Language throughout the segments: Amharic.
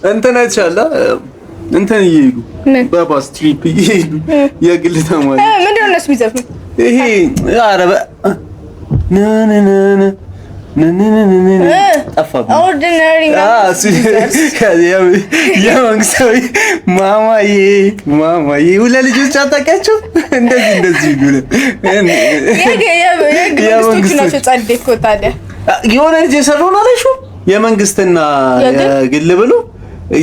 እንትን አይቻላ እንትን ይሄዱ በባስ ትሪፕ ይሄዱ የግል ተማሪ ምንድነው እነሱ የሚዘፍኑ? ይሄ አረበ ነነነ ጠፋብኝ። ኦርዲናሪ የመንግስታዊ ማማዬ ሁለት ልጆች አታውቂያቸው? እንደዚህ የሆነ ልጅ የሰራውን አላልሽው? የመንግስትና የግል ብሎ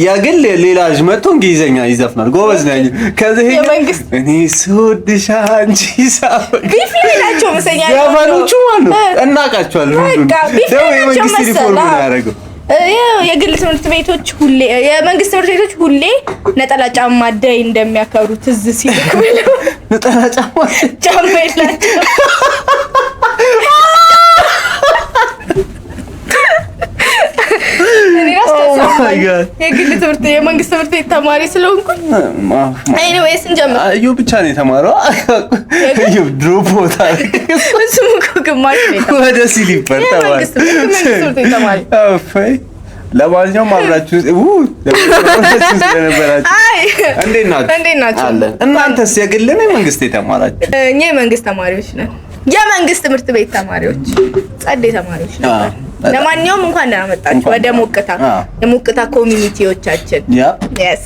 ያግል ሌላ ልጅ መጥቶ እንግሊዘኛ ይዘፍናል። ጎበዝ ነኝ። ከዚህ እኔ ስወድሽ አንቺ ቢፍሌላቸው መሰኛ ያባሉቹ ማለት እናቃቸዋለን። ደው የመንግስት ሪፎርም ነው ያደረገው። የግል ትምህርት ቤቶች ሁሌ የመንግስት ትምህርት ቤቶች ሁሌ ነጠላ ጫማ ዳይ እንደሚያከብሩ ትዝ ሲልክ ብለው ነጠላ ጫማ የላቸው የግል ትምህርት የመንግስት ትምህርት ቤት ተማሪ ስለሆንኩኝ ኤኒዌይስ እንጀምር። አዩ ብቻ ነው የተማረው። አዩ ድሮፕ ቦታ እሱም እኮ ግማሽ ነው ወደ ሲሊፐር ተማሪ። አይ ለማንኛውም አብራችሁ ስለነበራችሁ እንዴት ናችሁ? እናንተስ የግል ነው የመንግስት የተማራችሁ? እኛ የመንግስት ተማሪዎች ነን። የመንግስት ትምህርት ቤት ተማሪዎች ጸዴ ተማሪዎች ነበር። ለማንኛውም እንኳን ደህና መጣችሁ ወደ የሞቅታ ኮሚኒቲዎቻችን። yes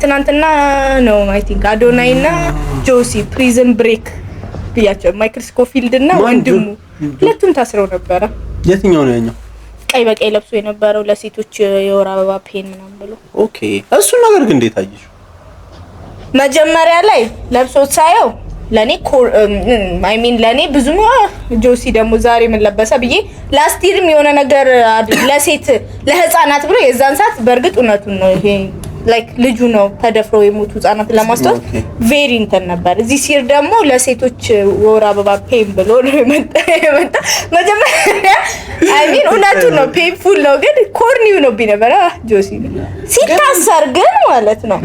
ትናንትና ነው አይ ቲንክ አዶናይ እና ጆሲ ፕሪዝን ብሬክ ብያቸው ማይክል ስኮፊልድ እና ወንድሙ ሁለቱም ታስረው ነበረ። የትኛው ነው ያኛው? ቀይ በቀይ ለብሶ የነበረው ለሴቶች የወር አበባ ፔን ምናምን ብሎ። ኦኬ እሱ ነገር ግን እንዴት አየሽ? መጀመሪያ ላይ ለብሶት ሳየው ለኔ ለኔ ብዙም ጆሲ ደግሞ ዛሬ ምን ለበሰ ብዬ ላስቲርም የሆነ ነገር ለሴት ለህፃናት ብሎ የዛን ሰዓት በርግጥ እውነቱን ነው ይሄ ላይክ ልጁ ነው ተደፍሮ የሞቱ ህፃናት ለማስታወስ ቬሪ እንትን ነበር። እዚህ ሲር ደግሞ ለሴቶች ወር አበባ ፔን ብሎ ነው የመጣ መጀመሪያ እውነቱን ነው ፔንፉል ነው ግን ኮርኒው ነው ቢነበረ ጆሲ ሲታሰር ግን ማለት ነው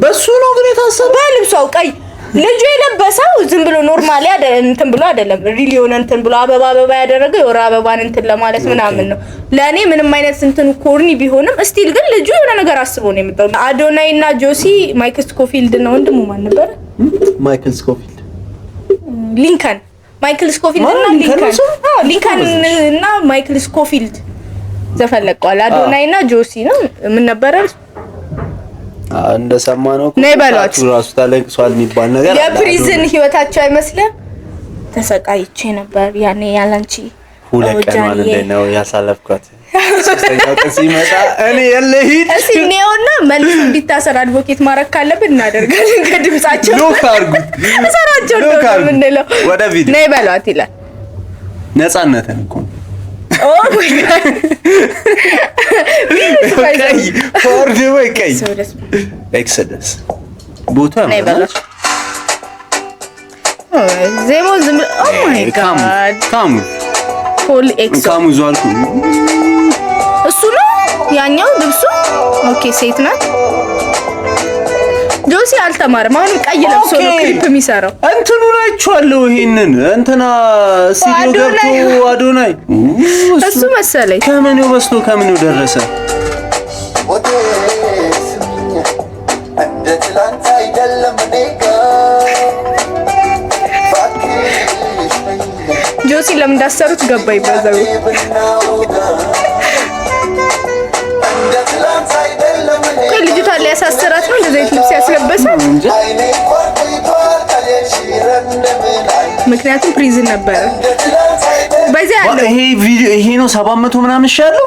በሱ ነው ግን የታሰረ በልብሷው ቀይ ልጁ የለበሰው ዝም ብሎ ኖርማሊ እንትን ብሎ አይደለም ሪሊ ሆነ እንትን ብሎ አበባ ያደረገው የወር አበባን እንትን ለማለት ምናምን ነው። ለኔ ምንም አይነት እንትን ኮርኒ ቢሆንም ስቲል ግን ልጁ የሆነ ነገር አስቦ ነው የመጣው። አዶናይ እና ጆሲ ማይክል ስኮፊልድ እና ወንድሙ ማን ነበር? ማይክል ስኮፊልድ ሊንከን ማይክል ስኮፊልድ እና ሊንከን እና ማይክል ስኮፊልድ ዘፈለቀዋል። አዶናይ እና ጆሲ ነው ምን ነበር እንደሰማነው ራሱ ታለቅሷል የሚባል ነገር አለ። የፕሪዝን ህይወታቸው አይመስልም። ተሰቃይቼ ነበር ያኔ ያላንቺ ሁለት ቀን ማለት ነው ያሳለፍኳት። ሶስተኛው ቀን ሲመጣ እኔ የለሂድ እሲኔውና መልስ እንዲታሰር አድቮኬት ማረክ ካለብን እናደርጋለን። ከድምጻቸው ሎክ አርጉ እሰራቸው ነው ምንለው ወደ ቪዲዮ ነይ በሏት ይላል። ነፃነትን እኮ ኦ ማይ ጋድ ፎርድ ወይ ቀይ ኤክሰደስ ቦታ ነው ዜሞ ዝም ኦ ማይ ጋድ ካሙ ፖል ኤክስ ካሙ ዟልኩ እሱ ነው ያኛው ልብሱ ኦኬ ሴት ናት። ጆሲ አልተማረም። አሁን ቀይ ለብሶ ነው ክሊፕ የሚሰራው። እንትኑ ናቸዋለሁ ይሄንን እንትና ስቱዲዮ ገብቶ አዶናይ እሱ መሰለኝ ከመኔው በስቶ ከመኔው ደረሰ። ጆሲ ለምን እንዳሰሩት ገባኝ። ባዛው ልጅቷ ሊያሳስራት ነው እንደዚህ ልብስ ያስለበሰው። ምክንያቱም ፕሪዝን ነበር። በዚህ ያለው ይሄ ቪዲዮ ይሄ ነው 700 ምናምን ሻለው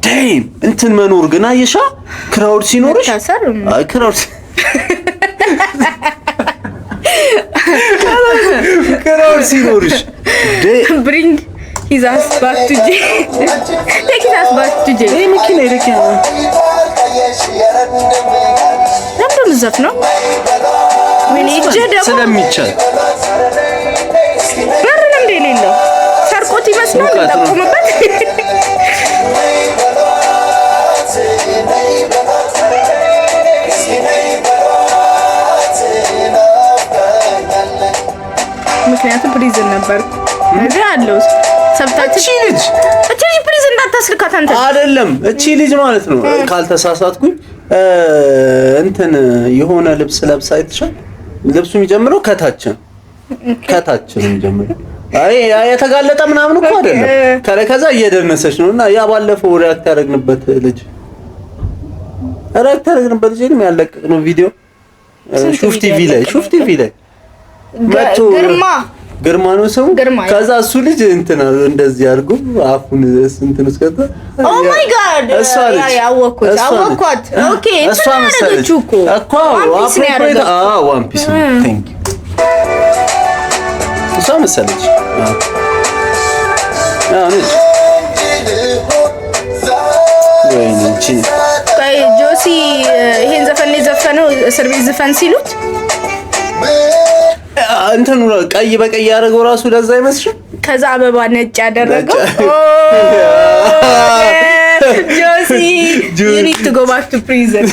ዴም እንትን መኖር ግን አየሻ ክራውድ ሲኖርሽ አይ ክራውድ ሲኖርሽ ብሪንግ his ass back to jail. Take his ass back to jail. ይሄ መኪና ይደቂያ ለምን ዘፍ ነው ምን ይጀደው ስለሚቻል በር ነው እንደሌለው ሰርቆት ይመስላል ተቆመበት። ምክንያቱም ፕሪዝን ነበር እዚህ አለው እቺ ልጅ ፕሊዝ እንዳታስልካት አንተ አይደለም እቺ ልጅ ማለት ነው ካልተሳሳትኩኝ እንትን የሆነ ልብስ ለብሳ አይተሻል ልብሱ የሚጀምረው ከታች ነው የሚጀምረው አይ የተጋለጠ ምናምን እኮ አይደለም ከዛ እየደነሰች ነውና ያ ባለፈው ሪአክት ያደረግንበት ልጅ ያለቀቅነው ቪዲዮ ሹፍ ቲቪ ላይ ግርማ ነው ሰው ከዛ እሱ ልጅ እንትን እንደዚህ አድርጎ አፉን እንትን እስከታ ኦ ማይ ጋድ ያወቅኳት ኦኬ እሷ መሰለች እኮ ዋን ፒስ ቴንክ ዩ እሷ መሰለች ነች ጆሲ ይሄን ዘፈን የዘፈነው እስር ቤት ዘፈን ሲሉት እንትኑ ቀይ በቀይ ያደረገው ራሱ ለዛ አይመስልም ከዛ አበባ ነጭ ያደረገው ጆሲ you need to go back to prison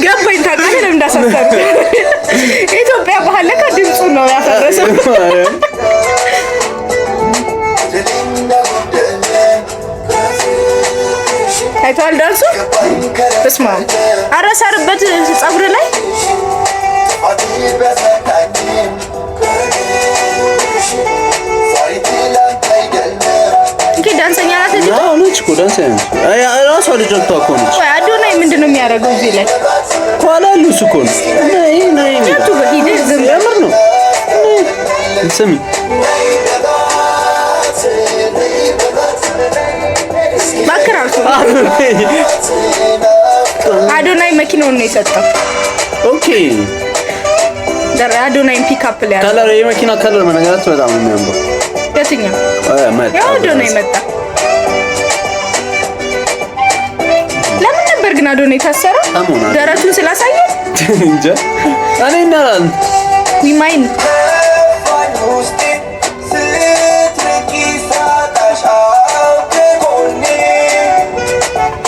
ገባኝ ታውቃለህ ለምን እንዳሳሰሩ ኢትዮጵያ ባህል ለካ ድምፁ ነው ያፈረሰው አይቷል ዳንሱ በስማ አራሰርበት ፀጉር ላይ ዳንሰኛ ናት እንዴ? አዎ ነች እኮ ዳንሰኛ ነች። ራሷ ልጅ እኮ ነች። ወይ አዶናይ ምንድነው የሚያደርገው እዚህ ላይ? ኳላ ሉስ እኮ ነው። ነይ ጀቱ በሂደት ዝም ያምር ነው። ስሚ ባክራሱ አዶናይ መኪናውን ነው የሰጠው። ኦኬ አዶናይ ፒክአፕ ላይ ከለር የመኪና ከለር መነጋገር በጣም ነው የሚያምረው። የትኛው? ያው አዶናይ መጣ። ለምን ነበር ግን አዶናይ ታሰረው? ደረቱን ስላሳየ እንጃ እኔ እናላን ዊማይን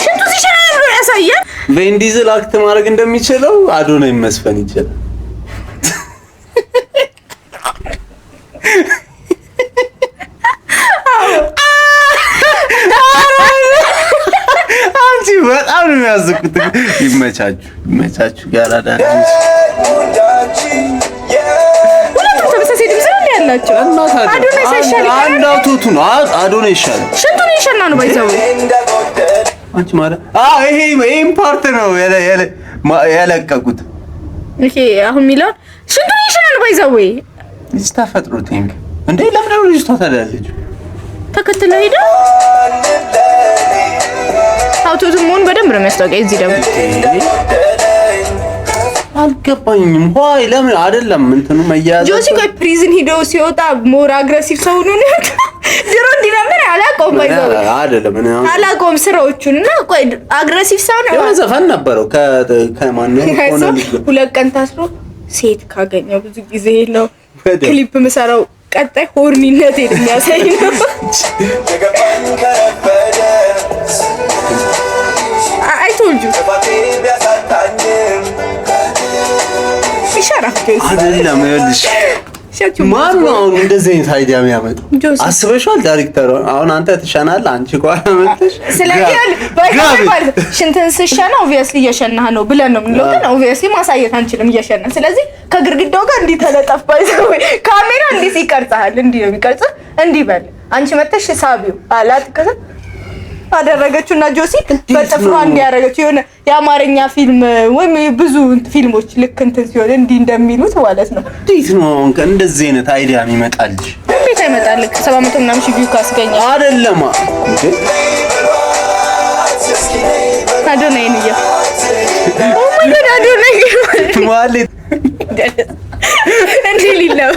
ሽንቱ ሲሸና ነው ያሳየ። ቬን ዲዝል አክት ማድረግ እንደሚችለው አዶናይ መስፈን ይችላል። በጣም ነው የሚያዝቁት። ይመቻችሁ ያራዳ ሁለቱም ተመሳሳይ ድምፅ ነው ያላቸው። አዶናይ ሳይሻል አንድ አውቶቱ ነው አዶናይ ይሻላል። ሽንቱን ይሸና ነው ባይዘው አንቺ ማለት ይሄን ፓርት ነው ያለቀቁት። ኦኬ አሁን ሚላን ሽንቱን ይሸና ነው ባይዘው እዚህ ተፈጥሮ ቲንክ እንዴ ለምን ነው ልጅቷ ታዳለች ተከትለው ሄዳ አውቶቱ ሞን በደንብ ነው የሚያስታውቀው። እዚህ ደግሞ አልገባኝም። ዋይ ለምን አይደለም እንትኑ መያዝ ጆሲ ቆይ ፕሪዝን ሂዶ ሲወጣ ሞር አግሬሲቭ ሰው ነው ነው ድሮ እንዲነበር አላውቀውም። ባይዘው አይደለም እኔ አላውቀውም ስራዎቹን እና ቆይ አግሬሲቭ ሰው ነው የሆነ ዘፈን ነበረው ከማን ነው ሆነ ሁለት ቀን ታስሮ ሴት ካገኘው ብዙ ጊዜ ነው ክሊፕ መሰራው ቀጣይ ሆርኒነት የሚያሳይ ነው። I told you. ይሻራፍ አይደለም ይኸውልሽ ማን ነው እንደዚህ አይነት አይዲያ የሚያመጣው? አስበሽዋል? ዳይሬክተሩ አሁን አንተ ትሸናለህ፣ አንቺ ቋራ መጥተሽ ስለዚህ ባይባል ሽንትን ስሸና ኦብቪየስሊ እየሸናህ ነው ብለን ነው የምንለው፣ ግን ኦብቪየስሊ ማሳየት አንችልም እየሸና። ስለዚህ ከግርግዳው ጋር እንዲህ ተለጠፍ ባይዘው ካሜራ እንዲህ ይቀርጻል፣ እንዲህ ነው የሚቀርጽ። እንዲህ በል አንቺ መጥተሽ ሳቢው አላት ከዛ አደረገችውና ጆሲ በጥፍሯ እንዲያረገች የሆነ የአማርኛ ፊልም ወይም ብዙ ፊልሞች ልክ እንትን ሲሆን እንዲህ እንደሚሉት ማለት ነው። እንዴት ነው እንደዚህ አይነት አይዲያ የሚመጣልሽ? እንዴት አይመጣልህ? 700 ምናምን ሺህ ቪው ካስገኘ አይደለም እንዴ? አዶናይ ነው ያ ኦ ማይ ጋድ አዶናይ ማለት እንዴ ሊለው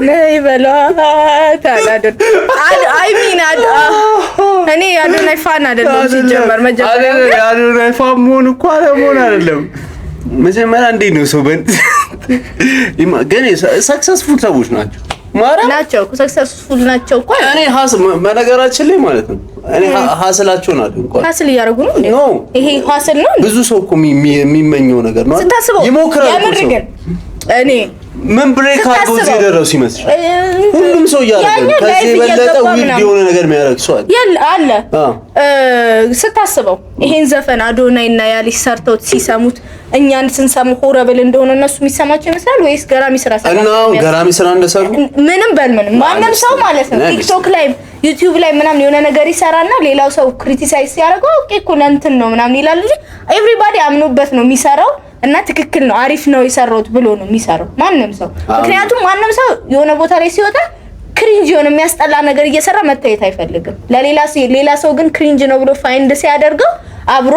ነይ በሏት አላደር አይ ሚን እኔ አዶናይ ፋን አይደለም ሲጀመር መጀመሪያ አዶናይ ፋን መሆን እኮ አለመሆን አይደለም። መጀመሪያ እንዴት ነው ሰው ግን ሰክሰስፉል ሰዎች ናቸው ናቸው ሰክሰስፉል ናቸው እኮ እኔ በነገራችን ላይ ማለት ነው እኔ ሀስላቸውን አድንቋል። ሀስል እያደረጉ ነው እንዴ? ይሄ ሀስል ነው። ብዙ ሰው እኮ የሚመኘው ነገር ነው። ይሞክራል እኮ እኔ ምን ብሬክ አድርጎ እዚህ ደረሱ ይመስላል። ሁሉም ሰው እያደረገ ከዚህ የበለጠ ዊርድ የሆነ ነገር የሚያደርግ ሰው አለ። ስታስበው ይሄን ዘፈን አዶናይ እና ያሊስ ሰርተውት ሲሰሙት እኛን ስንሰሙ ሆረብል እንደሆነ እነሱ የሚሰማቸው ይመስላል ወይስ ገራሚ ስራ ሰራ እና ገራሚ ስራ እንደሰሩ ምንም በልምን ማንም ሰው ማለት ነው ቲክቶክ ላይ ዩቲዩብ ላይ ምናምን የሆነ ነገር ይሰራና ሌላው ሰው ክሪቲሳይዝ ሲያደርገው ኦኬ እኮ ለእንትን ነው ምናምን ይላል እንጂ ኤቭሪባዲ አምኖበት ነው የሚሰራው እና ትክክል ነው አሪፍ ነው የሰራሁት ብሎ ነው የሚሰራው ማንም ሰው። ምክንያቱም ማንም ሰው የሆነ ቦታ ላይ ሲወጣ ክሪንጅ የሆነ የሚያስጠላ ነገር እየሰራ መታየት አይፈልግም። ሌላ ሰው ግን ክሪንጅ ነው ብሎ ፋይንድ ሲያደርገው አብሮ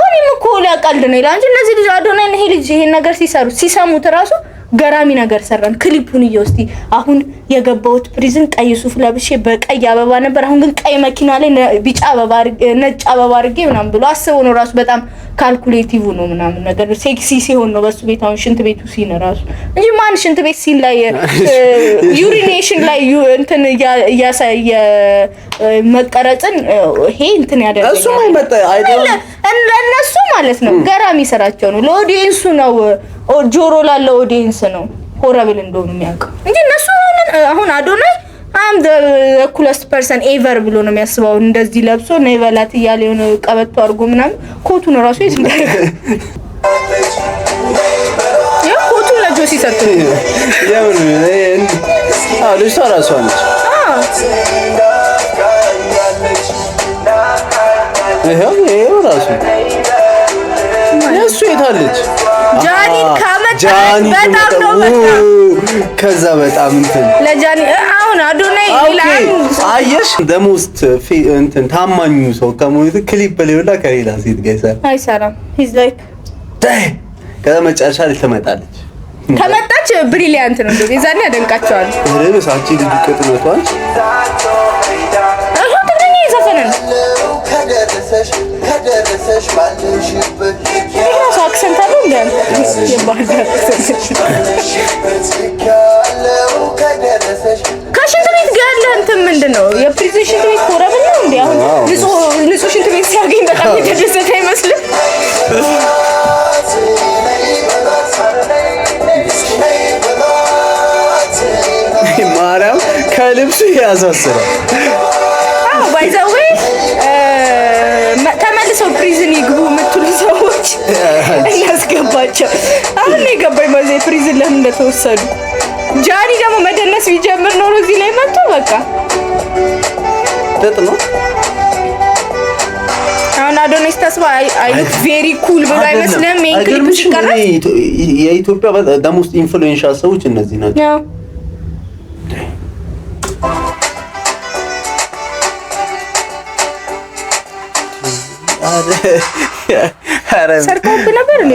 እኔም እኮ ሊያቀልድ ነው ይላል እንጂ እነዚህ ልጅ አዶናይ ይሄ ልጅ ይሄን ነገር ሲሰሙት ራሱ ገራሚ ነገር ሰራን። ክሊፑን እየወስቲ አሁን የገባሁት ፕሪዝን ቀይ ሱፍ ለብሼ በቀይ አበባ ነበር፣ አሁን ግን ቀይ መኪና ላይ ቢጫ አበባ ነጭ አበባ አድርጌ ምናምን ብሎ አስበው ነው ራሱ በጣም ካልኩሌቲቭ ነው ምናምን ነገር ሴክሲ ሲሆን ነው በሱ ቤት አሁን ሽንት ቤቱ ሲን ራሱ እንጂ ማን ሽንት ቤት ሲን ላይ ዩሪኔሽን ላይ እንትን እያሳየ መቀረጽን ይሄ እንትን ያደርጋል። እሱ ማይመጣ አይደለም ለነሱ ማለት ነው ገራሚ ስራቸው ነው። ለኦዲየንሱ ነው ጆሮ ላለው ኦዲየንስ ነው ሆረብል እንደሆነ የሚያውቀው እንጂ እነሱ አሁን አዶናይ አም the coolest person ever ብሎ ነው የሚያስበው። እንደዚህ ለብሶ ነው ይበላት እያለ የሆነ ቀበቶ አድርጎ ምናምን ኮቱን ራሱ ይስንዳል ያ ኮቱን ለጆሲ ሰጥቶ ያውን ልጅቷ ራሷ ነች። ይሄው ራሱ እሱ የታለች ጃኒ በጣም ነው ከዛ በጣም እንትን ለጃኒ አሁን አዶናይ ይላል አየሽ ደሞስት እንትን ታማኙ ሰው ከሞት ክሊፕ ሌላ ከሌላ ሴት ጋር አይሰራም he's like ከመጨረሻ ላይ ትመጣለች። ከመጣች ብሪሊያንት ነው እንደዚህ ዛኔ ያደንቃቸዋል። ረበሳቺ ልጅ ቀጥነቷል አሁን ተገኘ ዘፈነን ከደረሰሽ ባለሽበት ይሄ አክሰንት አለው እንዴ የባህር ከሽንት ቤት ጋር ያለ እንትን ምንድነው የፕሪዝን ሽንት ቤት ሆረብል ነው እንዴ? አሁን ንጹህ ሽንት ቤት ሲያገኝ በጣም የተደሰተ አይመስልም? ማርያም ከልብሱ ያሳስራል። ባይ ዘ ዌይ ተመልሰው ፕሪዝን ይግቡ የምትሉ ሰዎች እናስገባቸው። አሁን ነው የገባኝ ማለት ፕሪዝን ለምን እንደተወሰዱ። ጃኒ ደግሞ መደነስ ቢጀምር ኖሮ እዚህ ላይ መጥቶ በቃ ጥጥ ነው። አሁን አዶናይ ተስፋ አይ ሉክ ቬሪ ኩል ብሎ አይመስልም? ይሄን ክሊፕ ሲቀርጽ የኢትዮጵያ በጣም ሞስት ኢንፍሉዌንሻል ሰዎች እነዚህ ናቸው። ሰርቀውብህ ነበር እንዴ?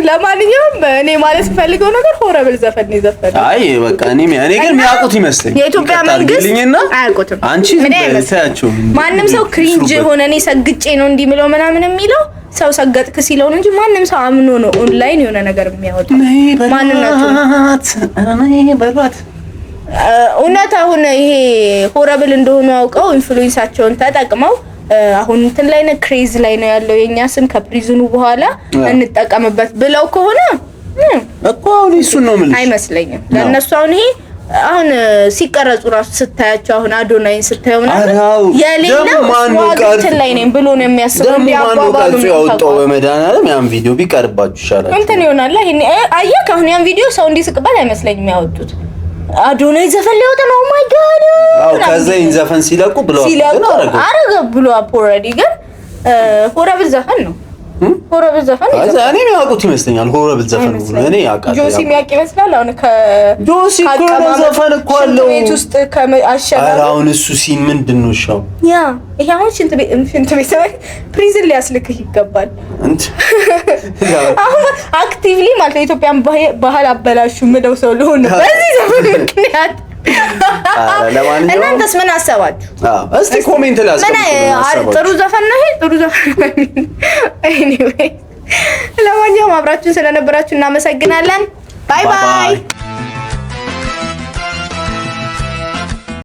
ለማንኛውም እኔ ማለት ፈልገው ነገር ሆረብል ዘፈን ነው ዘፈን። አይ በቃ እኔ ግን የሚያውቁት ይመስለኝ የኢትዮጵያ መንግስት አያውቁትም። አንቺ ታያቸው ማንንም ሰው ክሪንጅ ሆነ እኔ ሰግጬ ነው እንዲህ ምለው ምናምን የሚለው ሰው ሰገጥክ ሲለው እንጂ ማንንም ሰው አምኖ ነው ኦንላይን የሆነ ነገር የሚያወጣው። ማንነቱ በሏት እውነት አሁን ይሄ ሆረብል እንደሆኑ አውቀው ኢንፍሉዌንሳቸውን ተጠቅመው አሁን እንትን ላይ ነው ክሬዝ ላይ ነው ያለው የኛ ስም ከፕሪዝኑ በኋላ እንጠቀምበት ብለው ከሆነ እኮ አሁን እሱን ነው ማለት አይመስለኝም። ለነሱ አሁን ይሄ አሁን ሲቀረጹ ራሱ ስታያቸው አሁን አዶናይን ስታየው ነው የሌለው እንትን ላይ ነኝ ብሎ ነው የሚያስበው። እንዲያባባሉ ነው ያወጣው በመድኃኒዓለም ያን ቪዲዮ ቢቀርባችሁ ይሻላል እንትን ይሆናል። ይሄን አየህ አሁን ያን ቪዲዮ ሰው እንዲስቅበት አይመስለኝም ያወጡት። አዶናይ ዘፈን ሊወጣ ነው ማይ ጋድ አው ከዛኝ ዘፈን ሲለቁ ብለው አረገ ብሎ ኦልሬዲ ግን ሆረብል ዘፈን ነው ሆረብል ዘፈን ነው። እኔ የሚያውቁት ይመስለኛል ሆረብል ዘፈን ነው። እኔ ያውቃል ጆሲ የሚያውቅ ይመስላል። አሁን ጆሲ ሆረብል ዘፈን እኮ አለው ቤት ውስጥ ከአሸናፊ አሁን እሱ ሲን ምንድነው ሻው ያ ይሄ አሁን ሽንት ቤት ፕሪዝን ሊያስልክህ ይገባል እንት አሁን አክቲቭሊ ማለት የኢትዮጵያን ባህል አበላሹ ምደው ሰው ለሆነ በዚህ ዘፈን ምክንያት እናንተስ ምን አሰባችሁ? እስቲ ኮሜንት ላይ አስቀምጡ። ጥሩ ዘፈን ነው ይሄ ጥሩ ዘፈን ኤኒዌይ ለማንኛውም አብራችሁን ስለነበራችሁ እናመሰግናለን። ባይ ባይ።